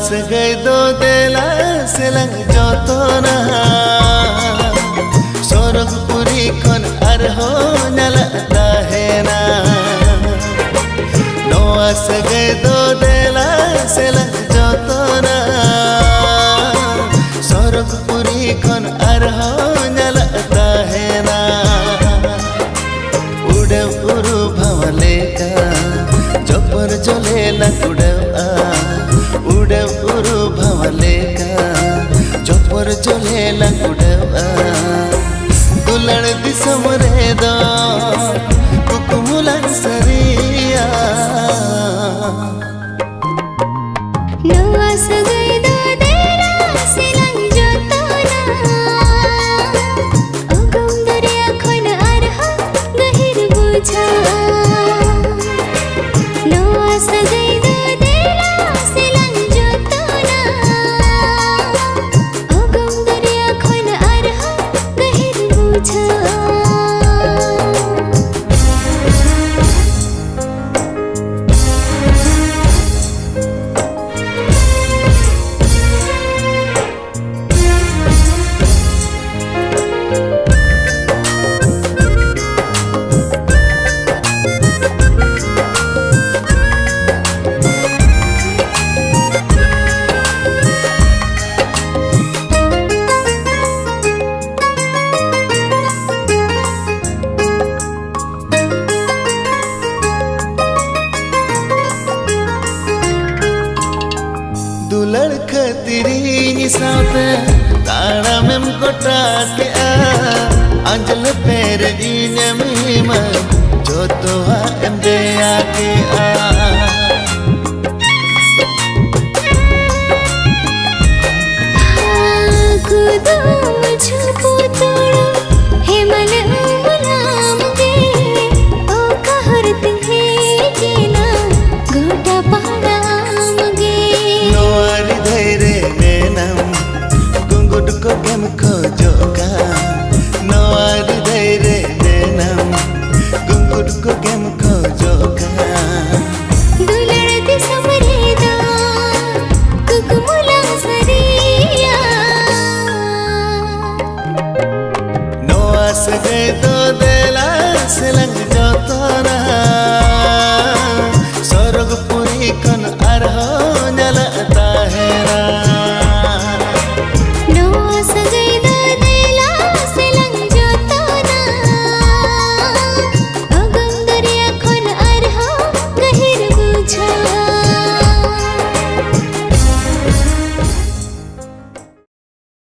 Segai do dela selang jotona sorog puri kon arho nyala dahena noa segai do dela selang jotona sorog puri kon arho nyala dahena ude uru bhavale ka jopar jole la ude उड़ू भंवले का chopper चले उड़वा दुलड़ दिसम रे दो कुकुमुला सरिया नवा सगई दो देला सिलंग जोतना अगम दरिया खन अरहा गहिर बुझा नवा सगई दो देला सिलंग दुलड़ खतरी साथे तारा में कोटा के अंजल पैर इन मीम जो तो एम दे आके कुदो छुपो तोड़ो हिमल उलाम गे ओ कहरत है जीना घोटा पहाड़ाम गे नोआरी धैरे नेनम गुंगुड को गेम खोजो का नोआरी धैरे नेनम गुंगुड को गेम खोजो का दुलड़ दिसम रे दो कुकुमुला सरिया सगे तो देला सिलंग जोतना